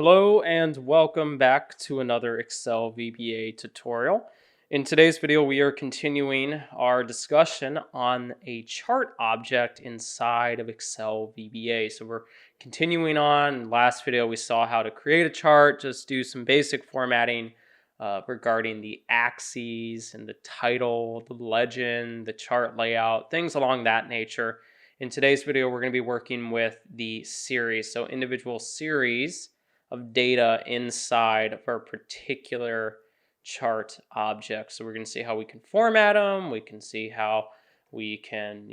Hello and welcome back to another Excel VBA tutorial. In today's video, we are continuing our discussion on a chart object inside of Excel VBA. So we're continuing on. Last video, we saw how to create a chart, just do some basic formatting regarding the axes and the title, the legend, the chart layout, things along that nature. In today's video, we're going to be working with the series, so individual series of data inside of our particular chart object. So we're going to see how we can format them. We can see how we can,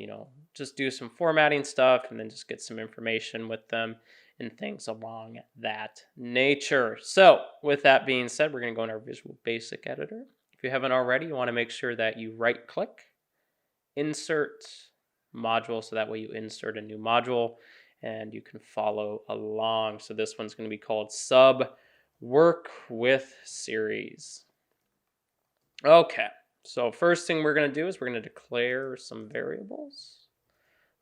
just do some formatting stuff and then just get some information with them and things along that nature. So with that being said, we're going to go in our Visual Basic editor. If you haven't already, you want to make sure that you right click, insert module, so that way you insert a new module and you can follow along. So this one's going to be called Sub Work with Series. Okay, so first thing we're going to do is we're going to declare some variables.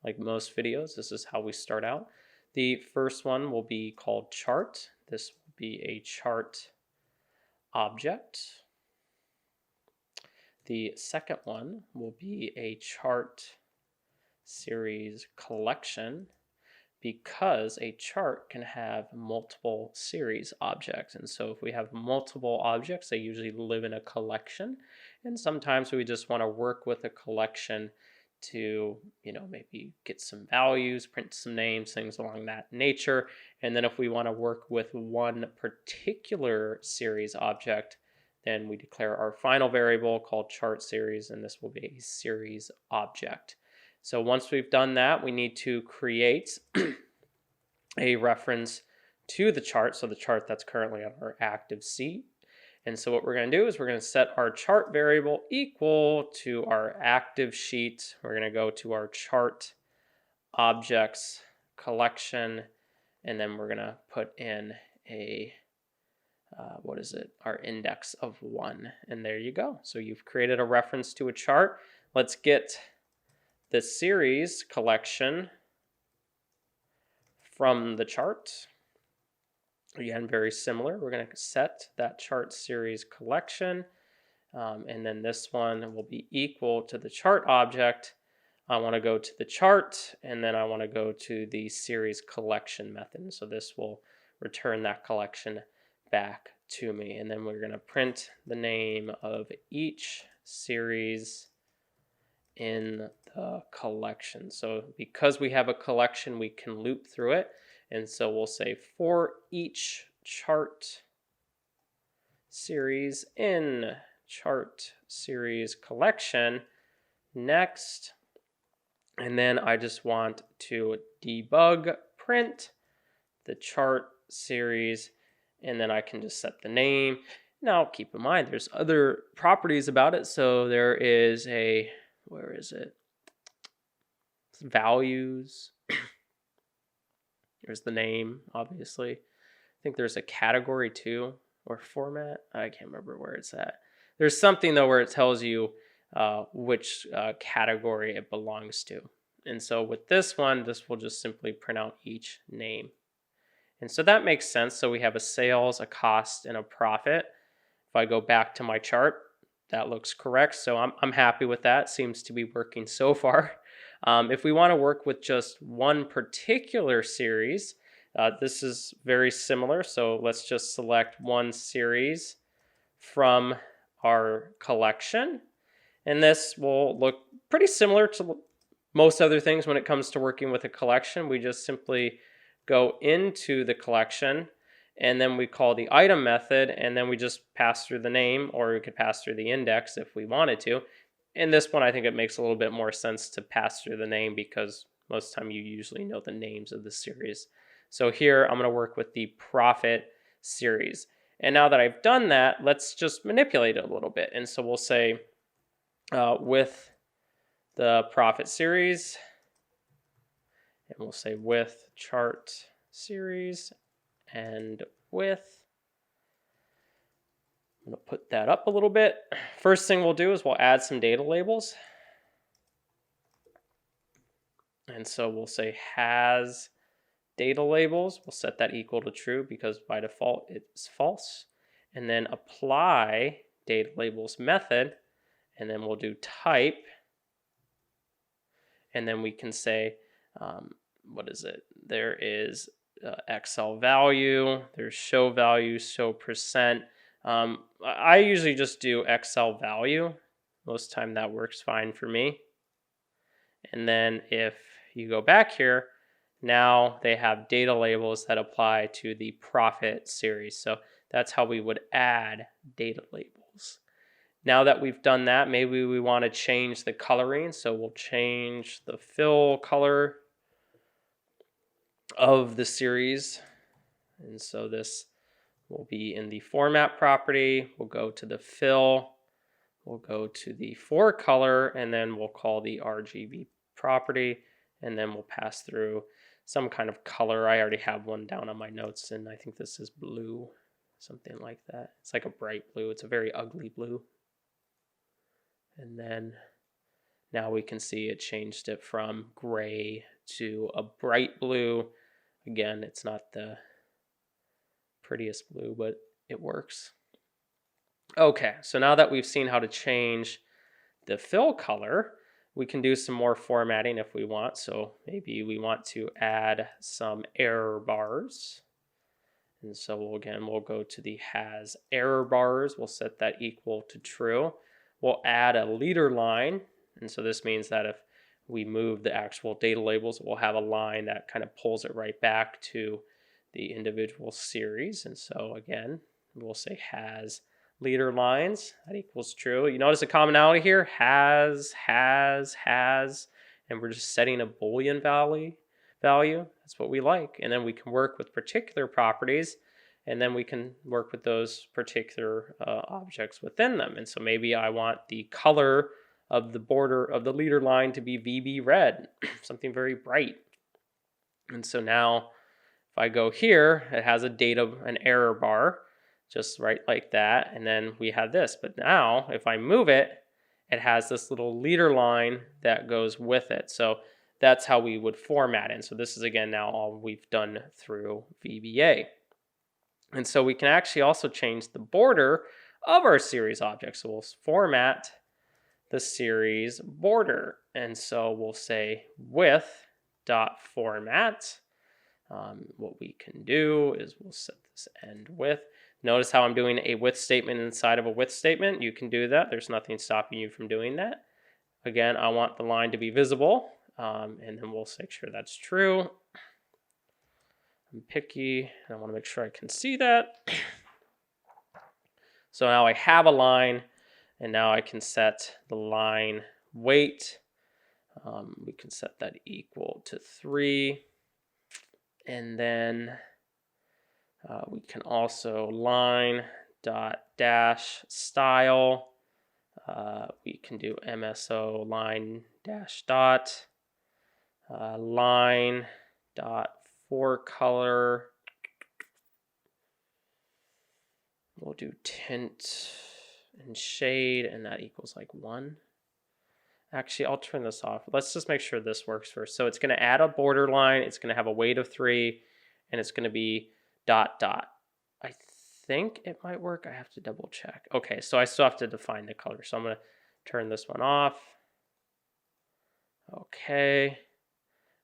Like most videos, this is how we start out. The first one will be called chart. This will be a chart object. The second one will be a chart series collection, because a chart can have multiple series objects. And so if we have multiple objects, they usually live in a collection. And sometimes we just want to work with a collection to, maybe get some values, print some names, things along that nature. And then if we want to work with one particular series object, then we declare our final variable called chart series, and this will be a series object. So once we've done that, we need to create a reference to the chart. So the chart that's currently on our active sheet. And so what we're going to do is we're going to set our chart variable equal to our active sheet. We're going to go to our chart objects collection, and then we're going to put in a our index of 1. And there you go. So you've created a reference to a chart. Let's get the series collection from the chart. Again, very similar. We're going to set that chart series collection, and then this one will be equal to the chart object. I want to go to the chart, and then I want to go to the series collection method. So this will return that collection back to me, and then we're going to print the name of each series in the collection. So because we have a collection, we can loop through it. And so we'll say for each chart series in chart series collection, next. And then I just want to debug print the chart series, and then I can just set the name. Now keep in mind there's other properties about it. So there is a, where is it? Values. There's the name, obviously. I think there's a category too, or format. I can't remember where it's at. There's something though where it tells you which category it belongs to. And so with this one, this will just simply print out each name. And so that makes sense. So we have a sales, a cost, and a profit. If I go back to my chart, that looks correct. So I'm happy with that. Seems to be working so far. If we want to work with just one particular series, this is very similar. So let's just select one series from our collection. And this will look pretty similar to most other things when it comes to working with a collection. We just simply go into the collection, and then we call the item method, and then we just pass through the name, or we could pass through the index if we wanted to. In this one, I think it makes a little bit more sense to pass through the name because most of the time you usually know the names of the series. So here I'm going to work with the profit series. And now that I've done that, let's just manipulate it a little bit. And so we'll say with the profit series, and we'll say with chart series, and with, I'm going to put that up a little bit. First thing we'll do is we'll add some data labels. And so we'll say has data labels, we'll set that equal to true because by default it's false. And then apply data labels method, and then we'll do type, and then we can say, what is it? There is XL value, there's show value, show percent. I usually just do XL value. Most time that works fine for me. And then if you go back here, now they have data labels that apply to the profit series. So that's how we would add data labels. Now that we've done that, maybe we want to change the coloring. So we'll change the fill color of the series. And so this will be in the format property. We'll go to the fill. We'll go to the for color, and then we'll call the RGB property, and then we'll pass through some kind of color. I already have one down on my notes, and I think this is blue, something like that. It's like a bright blue. It's a very ugly blue. And then now we can see it changed it from gray to a bright blue. Again, it's not the prettiest blue, but it works. Okay, so now that we've seen how to change the fill color, we can do some more formatting if we want. So maybe we want to add some error bars. And so we'll go to the has error bars. We'll set that equal to true. We'll add a leader line. And so this means that if we move the actual data labels, we'll have a line that kind of pulls it right back to the individual series. And so again, we'll say has leader lines, that equals true. You notice a commonality here, has, and we're just setting a Boolean value. That's what we like. And then we can work with particular properties, and then we can work with those particular objects within them. And so maybe I want the color of the border of the leader line to be VB red, something very bright. And so now if I go here, it has an error bar, just right like that, and then we have this. But now if I move it, it has this little leader line that goes with it. So that's how we would format it. And so this is again now all we've done through VBA. And so we can actually also change the border of our series object. So we'll format the series border, and so we'll say with.format. What we can do is we'll set this end with. Notice how I'm doing a with statement inside of a with statement. You can do that. There's nothing stopping you from doing that. Again, I want the line to be visible, and then we'll make sure that's true. I'm picky. I want to make sure I can see that. So now I have a line, and now I can set the line weight. We can set that equal to 3. And then we can also line.dash.style. We can do MSO line-dot. Line.forecolor. We'll do tint and shade, and that equals like 1. Actually, I'll turn this off. Let's just make sure this works first. So it's going to add a border line. It's going to have a weight of 3, and it's going to be ... I think it might work. I have to double check. Okay, so I still have to define the color. So I'm going to turn this one off. Okay.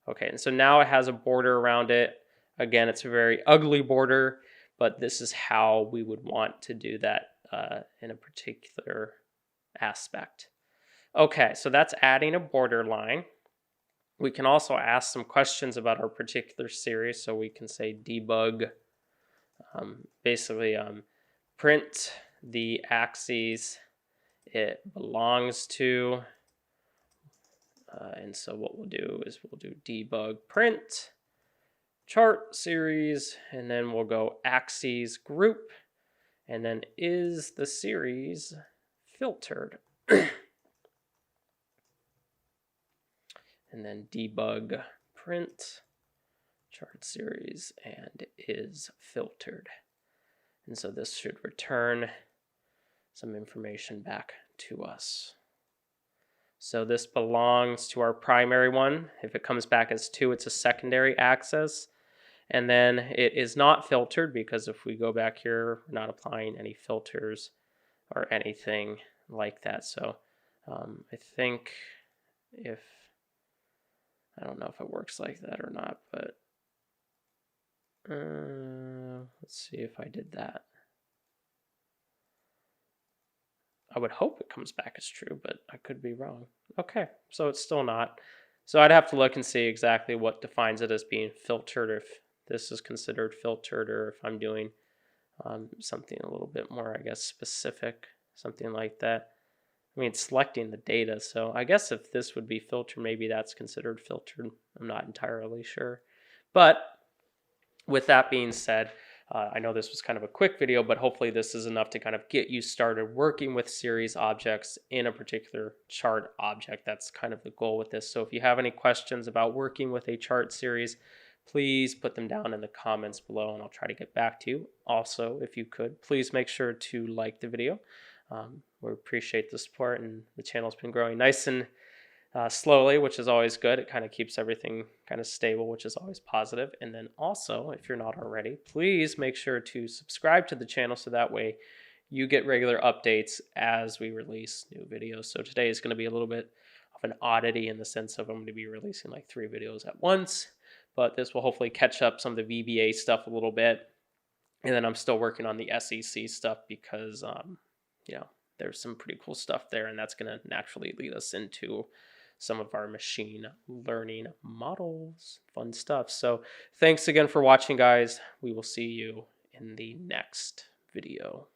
Okay, and so now it has a border around it. Again, it's a very ugly border, but this is how we would want to do that in a particular aspect. Okay, so that's adding a border line. We can also ask some questions about our particular series. So we can say debug, basically print the axes it belongs to. And so what we'll do is we'll do debug print chart series, and then we'll go axes group, and then is the series filtered? And then debug print chart series and is filtered. And so this should return some information back to us. So this belongs to our primary one. If it comes back as 2, it's a secondary axis. And then it is not filtered because if we go back here, we're not applying any filters or anything like that. So I think if, I don't know if it works like that or not, but let's see if I did that. I would hope it comes back as true, but I could be wrong. Okay, so it's still not. So I'd have to look and see exactly what defines it as being filtered, or if this is considered filtered, or if I'm doing something a little bit more, I guess, specific, something like that. I mean, it's selecting the data, so I guess if this would be filtered, maybe that's considered filtered. I'm not entirely sure. But with that being said, I know this was kind of a quick video, but hopefully this is enough to kind of get you started working with series objects in a particular chart object. That's kind of the goal with this. So if you have any questions about working with a chart series, please put them down in the comments below and I'll try to get back to you. Also, if you could, please make sure to like the video. We appreciate the support, and the channel's been growing nice and slowly, which is always good. It kind of keeps everything kind of stable, which is always positive. And then also, if you're not already, please make sure to subscribe to the channel so that way you get regular updates as we release new videos. So today is going to be a little bit of an oddity in the sense of I'm going to be releasing like 3 videos at once, but this will hopefully catch up some of the VBA stuff a little bit. And then I'm still working on the SEC stuff because, you know, there's some pretty cool stuff there, and that's going to naturally lead us into some of our machine learning models, fun stuff. So thanks again for watching, guys. We will see you in the next video.